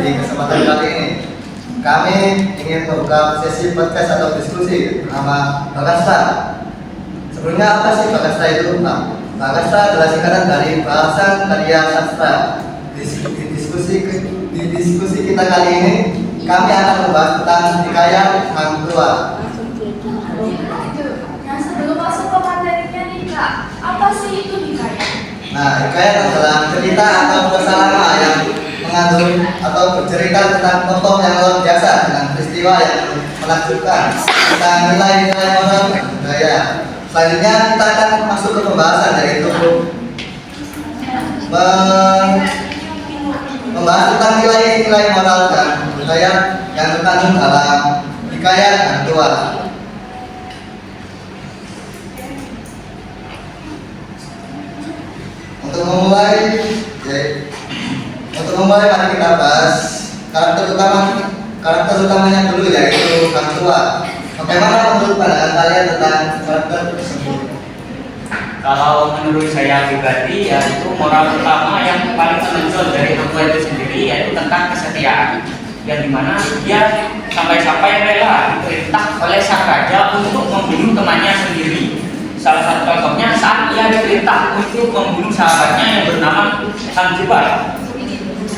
di kesempatan kali ini kami ingin membuka sesi podcast atau diskusi nama Bagastra. Sebelumnya apa sih Bagastra itu? Bagastra adalah singkatan dari bahasa karya sastra. Di diskusi kita kali ini kami akan membahas tentang hikayat Hang Tuah. Nah, sebelum masuk ke materinya nih Kak, apa sih itu hikayat? Nah, hikayat adalah cerita atau kisah lama yang mengandung atau bercerita tentang tokoh yang luar biasa dengan peristiwa yang menakjubkan tentang nilai-nilai moral dan budaya. Selanjutnya kita akan masuk ke pembahasan, yaitu membahas tentang nilai-nilai moral dan budaya yang terkandung dalam hikayat Hang Tuah. Untuk memulai mari kita bahas karakter utamanya dulu, yaitu Hang Tuah. Bagaimana menurut pandangan kalian tentang karakter tersebut? Kalau menurut saya pribadi, yaitu moral utama yang paling menonjol dari Hang Tuah itu sendiri yaitu tentang kesetiaan, yang dimana dia sampai-sampai rela diperintah oleh sang raja untuk membunuh temannya sendiri. Salah satu contohnya saat ia diperintah untuk membunuh sahabatnya yang bernama Hang Jebat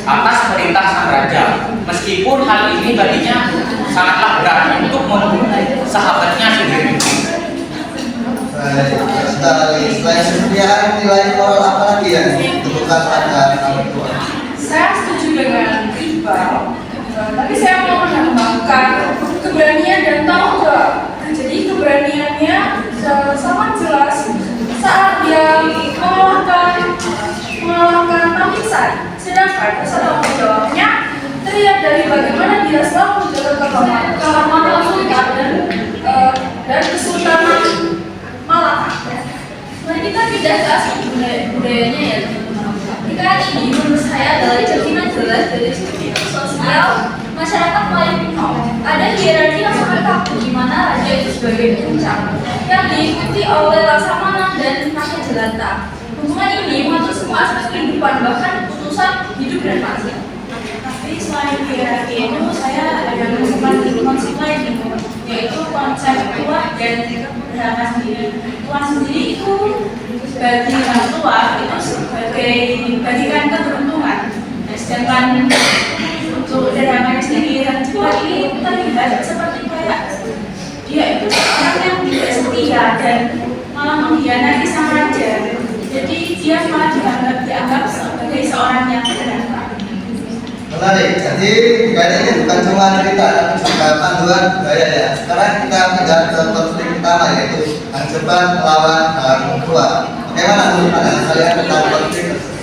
atas perintah sang raja, meskipun hal ini baginya sangatlah berat untuk membunuh sahabatnya sendiri. Selain kesetiaan, nilai moral apa lagi yang ditemukan pada Hang Tuah? Saya setuju dengan Iqbal, tapi saya mau menambahkan keberanian dan tanggung jawab. Jadi keberaniannya sangat jelas saat dia mengalahkan Tamisai, sedangkan rasa tanggung jawabnya terlihat dari bagaimana dia selalu menjaga keamanan Sultan dan Kesultanan Malaka. Nah, kita tidak ke asal budayanya ya teman-teman. Hikayat ini menurut saya adalah cerminan jelas dari struktur sosial masyarakat Melayu kuno. Ada hierarki yang sangat kaku di mana raja itu sebagai puncak yang diikuti oleh laksamana dan rakyat jelata. Hubungan ini mengatur semua aspek kehidupan, bahkan keputusan hidup dan mati. Tapi selain hierarki itu, saya ada menemukan konsep lain, yaitu konsep tuah dan berharga sendiri. Tuah sendiri itu bagi Hang Tuah itu sebagai bagikan keberuntungan. Nah, sedangkan untuk dermaga sendiri, Hang Tuah ini terlihat seperti kayak dia itu seorang yang tidak setia dan malah mengkhianati sang raja. Jadi dia malah dianggap sebagai seorang yang berharga. Menarik. Jadi hikayat ini bukan cuma cerita, tapi juga panduan budaya ya. Sekarang kita pindah ke konflik utama, yaitu Hang Jebat melawan Hang Tuah. Bagaimana menurut pandangan kalian tentang konflik tersebut?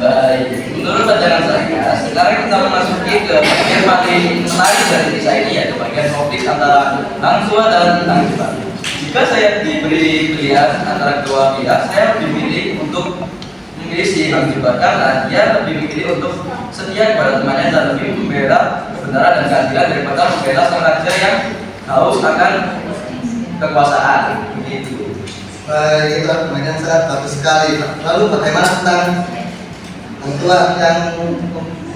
Baik, menurut pandangan saya, sekarang kita memasuki ke bagian paling menarik dari kisah ini, yaitu bagian konflik antara Hang Tuah dan Hang Jebat. Jika saya diberi pilihan antara kedua pihak, saya lebih memilih untuk memilih si Hang Jebat karena dia lebih memilih untuk setia kepada temannya dan lebih membela kebenaran dan keadilan daripada membela sang raja yang haus akan kekuasaan. Begitu. Baik, itu argumen yang sangat bagus sekali. Lalu bagaimana tentang Hang Tuah yang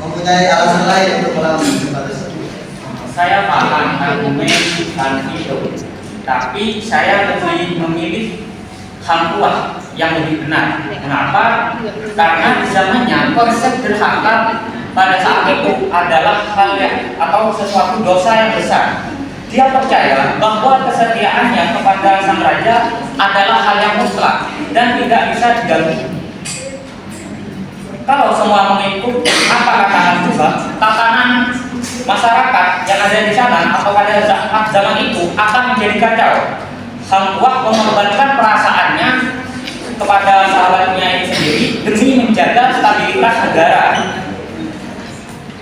mempunyai alasan lain untuk melawan Hang Jebat tersebut? Saya paham argumen Hang itu, tapi saya lebih memilih Hang Tuah yang lebih benar. Kenapa? Karena di zamannya konsep durhaka pada saat itu adalah hal yang atau sesuatu dosa yang besar. Dia percaya bahwa kesetiaannya kepada sang raja adalah hal yang mutlak dan tidak bisa diganggu. Kalau semua mengikut apa kata Hang Tuah, tatanan masyarakat yang ada di sana atau pada zaman itu akan menjadi kacau. Hang Tuah mengorbankan perasaannya kepada sahabatnya ini sendiri demi menjaga stabilitas negara.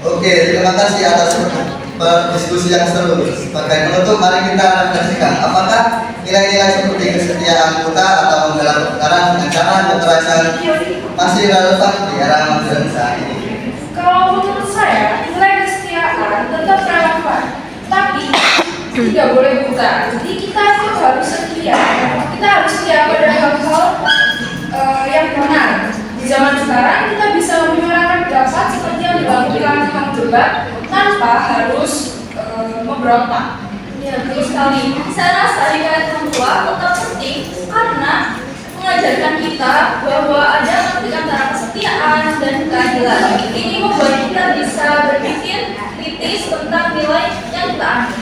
Oke, terima kasih atas diskusi yang seru. Sebagai penutup, mari kita refleksikan apakah nilai-nilai seperti kesetiaan kita atau membela kebenaran dengan cara kekerasan masih relevan di era modern saat ini. Kalau menurut saya, nilai kesetiaan tetap relevan, tapi tidak boleh buta. Jadi kita harus setia. Kita harus setia pada hal-hal yang benar. Di zaman sekarang kita bisa menyuarakan pendapat seperti yang dilakukan Hang juga tanpa harus memberontak. Ya, betul sekali. Saya rasa di kaitan tua tetap penting karena mengajarkan kita bahwa ada konflik antara kesetiaan dan keadilan. Ini membuat kita bisa berpikir kritis tentang nilai yang kita anut.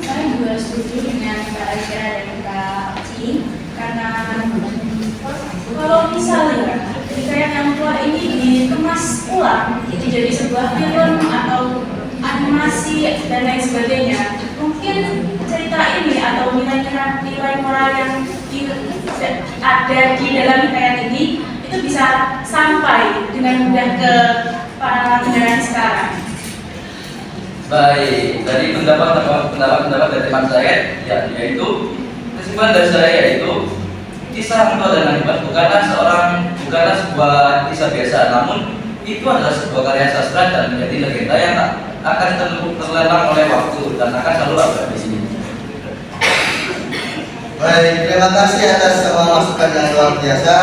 Saya juga setuju dengan Kak Aisha dan Kak Ci, karena kalau misalnya hikayat yang tua ini dikemas ulang, itu jadi sebuah film atau animasi dan lain sebagainya, mungkin cerita ini atau nilai moral yang ada di dalam hikayat ini itu bisa sampai dengan mudah ke para generasi sekarang. Baik, dari pendapat dari teman saya, ya, yaitu kesimpulan dari saya yaitu kisah Angkot dan Akibat bukanlah sebuah kisah biasa, namun itu adalah sebuah karya sastra dan menjadi legenda yang tak akan terlelang oleh waktu dan akan selalu ada di sini. Baik, terima kasih atas semua masukan yang luar biasa.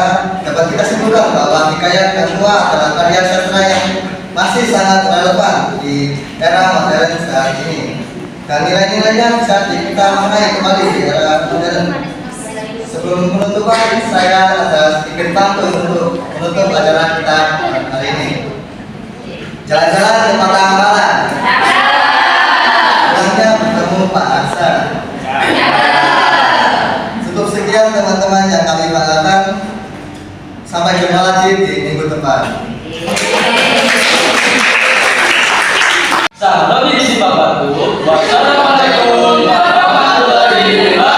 Dapat kita simpulkan bahwa hikayat yang tua adalah karya sastra yang masih sangat relevan di era modern saat ini. Dan nilai-nilainya bisa kita maknai kembali di era modern. Sebelum penutupan, saya ada sedikit pantun untuk menutup acara kita hari ini. Jalan-jalan ke Patambaran. Pulangnya bertemu Pak Aksa. Cukup sekian teman-teman yang kami banggakan. Sampai jumpa lagi di minggu depan. Sahabat di Sipapatu, wassalamualaikum warahmatullahi wabarakatuh.